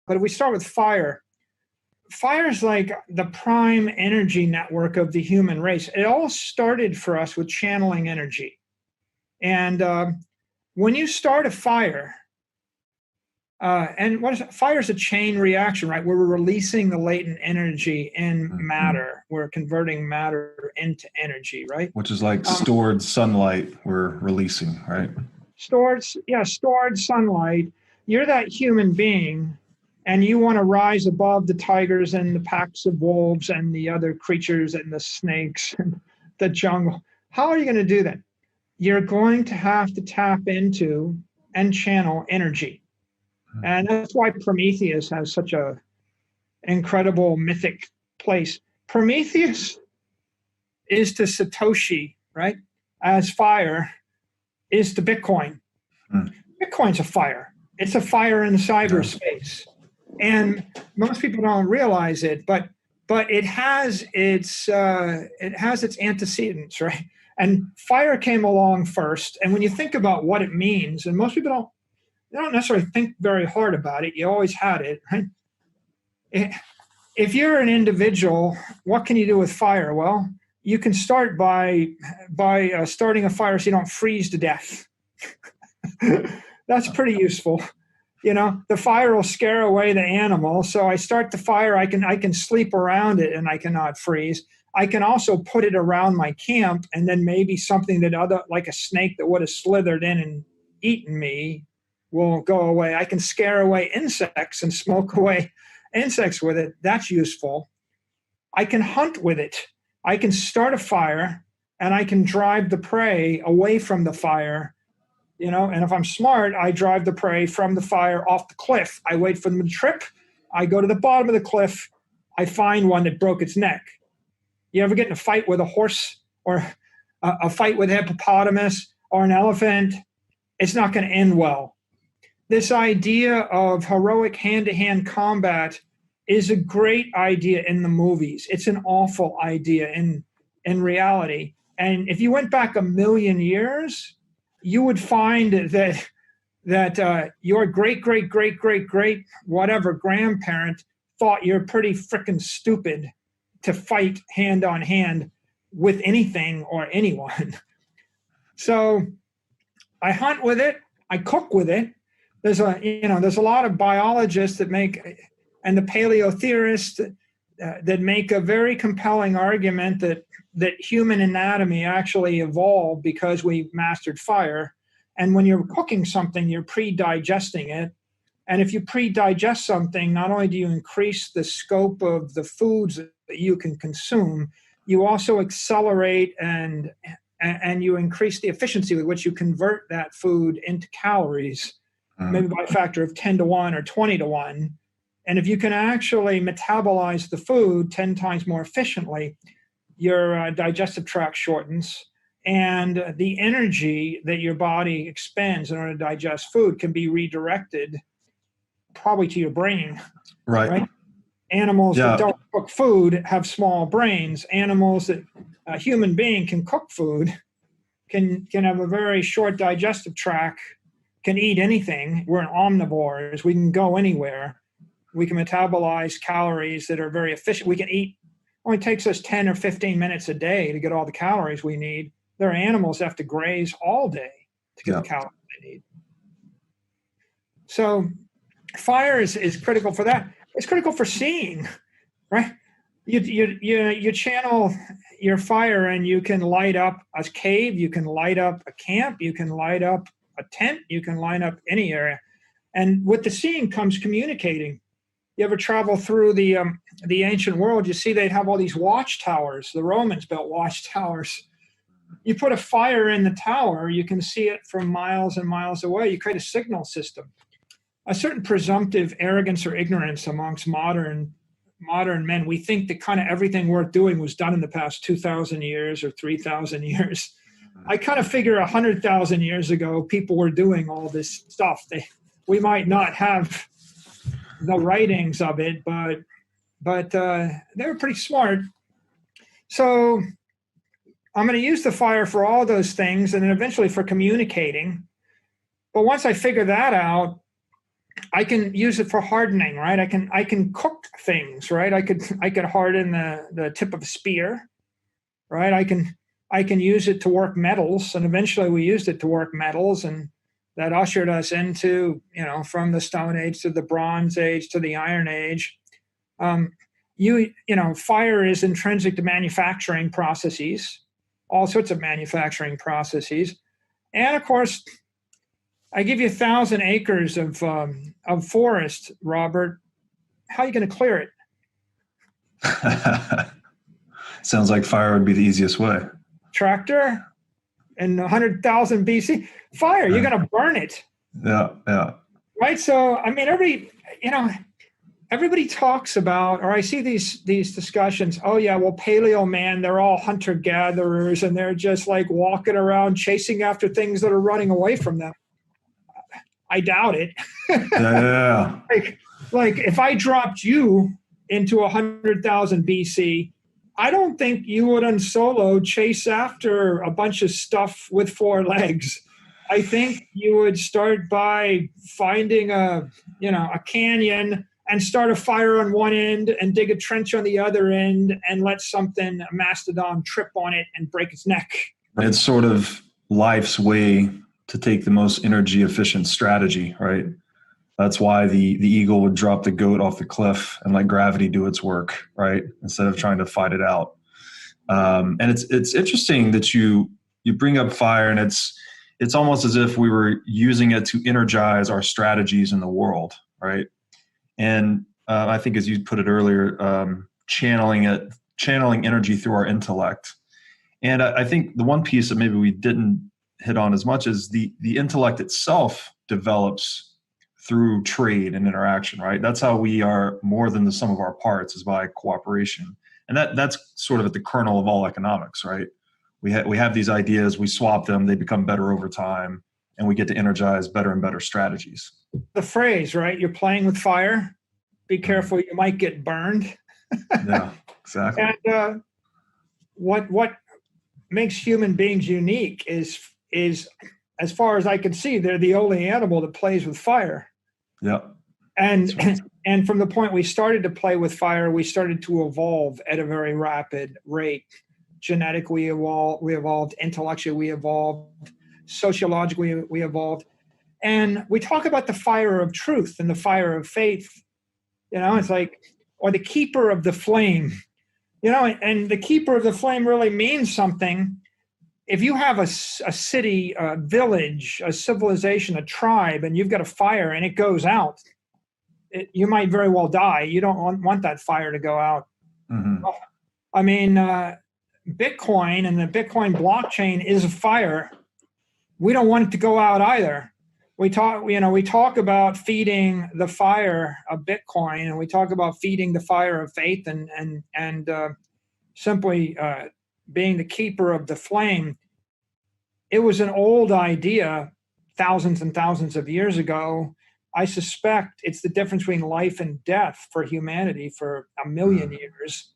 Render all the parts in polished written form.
But if we start with fire, fire is like the prime energy network of the human race. It all started for us with channeling energy. And when you start a fire, and what is it? Fire is a chain reaction, right? Where we're releasing the latent energy in matter. We're converting matter into energy, right? Which is like stored sunlight we're releasing, right? Stored sunlight. You're that human being, and you want to rise above the tigers and the packs of wolves and the other creatures and the snakes and the jungle. How are you going to do that? You're going to have to tap into and channel energy. And that's why Prometheus has such a incredible mythic place. Prometheus is to Satoshi, right? As fire is to Bitcoin. Bitcoin's a fire. It's a fire in cyberspace. And most people don't realize it, but it has its antecedents, right? And fire came along first. And when you think about what it means, and most people don't necessarily think very hard about it. You always had it, right? If you're an individual, what can you do with fire? Well, you can start by starting a fire so you don't freeze to death. That's pretty useful. You know, the fire will scare away the animal. So I start the fire. I can sleep around it and I cannot freeze. I can also put it around my camp, and then maybe something like a snake that would have slithered in and eaten me will go away. I can scare away insects and smoke away insects with it. That's useful. I can hunt with it. I can start a fire and I can drive the prey away from the fire, you know, and if I'm smart, I drive the prey from the fire off the cliff. I wait for them to trip. I go to the bottom of the cliff. I find one that broke its neck. You ever get in a fight with a horse or a fight with a hippopotamus or an elephant? It's not going to end well. This idea of heroic hand-to-hand combat is a great idea in the movies. It's an awful idea in reality. And if you went back 1,000,000 years, you would find that your great whatever grandparent thought you're pretty freaking stupid to fight hand on hand with anything or anyone. So I hunt with it. I cook with it. There's a lot of biologists and the paleo theorists that make a very compelling argument that human anatomy actually evolved because we mastered fire. And when you're cooking something, you're pre-digesting it. And if you pre-digest something, not only do you increase the scope of the foods that you can consume, you also accelerate and you increase the efficiency with which you convert that food into calories, maybe by a factor of 10 to 1 or 20 to 1. And if you can actually metabolize the food 10 times more efficiently, your digestive tract shortens, and the energy that your body expends in order to digest food can be redirected probably to your brain. Right? Animals that don't cook food have small brains. Animals that a human being can cook food can have a very short digestive tract, can eat anything. We're omnivores. We can go anywhere. We can metabolize calories that are very efficient. We can eat. Only takes us 10 or 15 minutes a day to get all the calories we need. There are animals that have to graze all day to get the calories they need. So fire is critical for that. It's critical for seeing, right? You channel your fire and you can light up a cave, you can light up a camp, you can light up a tent, you can light up any area. And with the seeing comes communicating. You ever travel through the ancient world, you see they'd have all these watchtowers. The Romans built watchtowers. You put a fire in the tower, you can see it from miles and miles away. You create a signal system. A certain presumptive arrogance or ignorance amongst modern men. We think that kind of everything worth doing was done in the past 2,000 years or 3,000 years. I kind of figure 100,000 years ago, people were doing all this stuff. We might not have the writings of it, but they were pretty smart. So I'm going to use the fire for all those things and then eventually for communicating. But once I figure that out, I can use it for hardening, right? I can cook things, right? I could harden the tip of a spear, right? I can use it to work metals, and eventually we used it to work metals, and that ushered us into, from the Stone Age to the Bronze Age to the Iron Age. Fire is intrinsic to manufacturing processes, all sorts of manufacturing processes, and of course, I give you 1,000 acres of forest, Robert. How are you going to clear it? Sounds like fire would be the easiest way. Tractor and 100,000 BC. Fire, you're going to burn it. Yeah. Right? So, I mean, everybody talks about, or I see these discussions, oh yeah, well, paleo man, they're all hunter-gatherers and they're just like walking around chasing after things that are running away from them. I doubt it. Yeah. like if I dropped you into 100,000 BC, I don't think you would unsolo chase after a bunch of stuff with four legs. I think you would start by finding a canyon and start a fire on one end and dig a trench on the other end and let a mastodon trip on it and break its neck. It's sort of life's way to take the most energy efficient strategy, right? That's why the eagle would drop the goat off the cliff and let gravity do its work, right? Instead of trying to fight it out. And it's interesting that you bring up fire, and it's almost as if we were using it to energize our strategies in the world, right? And I think, as you put it earlier, channeling energy through our intellect. And I think the one piece that maybe we didn't hit on as much as the intellect itself develops through trade and interaction, right? That's how we are more than the sum of our parts, is by cooperation. And that's sort of at the kernel of all economics, right? We have these ideas, we swap them, they become better over time, and we get to energize better and better strategies. The phrase, right? You're playing with fire. Be careful, you might get burned. Yeah, exactly. And what makes human beings unique is, as far as I can see, they're the only animal that plays with fire. Yeah. And from the point we started to play with fire, we started to evolve at a very rapid rate. Genetically, we evolved. Intellectually, we evolved. Sociologically, we evolved. And we talk about the fire of truth and the fire of faith. It's like, or the keeper of the flame. And the keeper of the flame really means something. If you have a city, a village, a civilization, a tribe, and you've got a fire and it goes out, you might very well die. You don't want that fire to go out. Mm-hmm. I mean, Bitcoin and the Bitcoin blockchain is a fire. We don't want it to go out either. We talk about feeding the fire of Bitcoin, and we talk about feeding the fire of faith, and simply being the keeper of the flame. It was an old idea thousands and thousands of years ago. I suspect it's the difference between life and death for humanity for 1,000,000 years.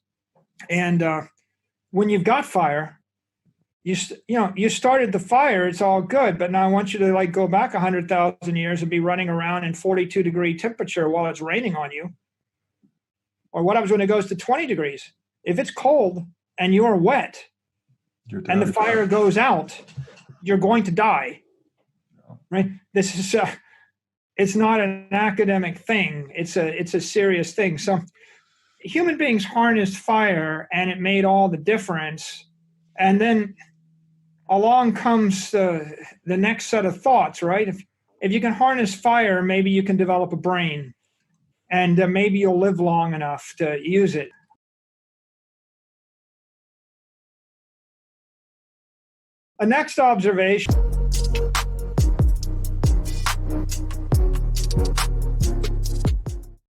And when you've got fire, you started the fire, it's all good, but now I want you to go back 100,000 years and be running around in 42-degree temperature while it's raining on you. Or what happens when it goes to 20 degrees? If it's cold and you're wet and the fire goes out, you're going to die, right? This is it's not an academic thing. It's a serious thing. So human beings harnessed fire, and it made all the difference. And then along comes the next set of thoughts, right? If you can harness fire, maybe you can develop a brain, and maybe you'll live long enough to use it. A next observation.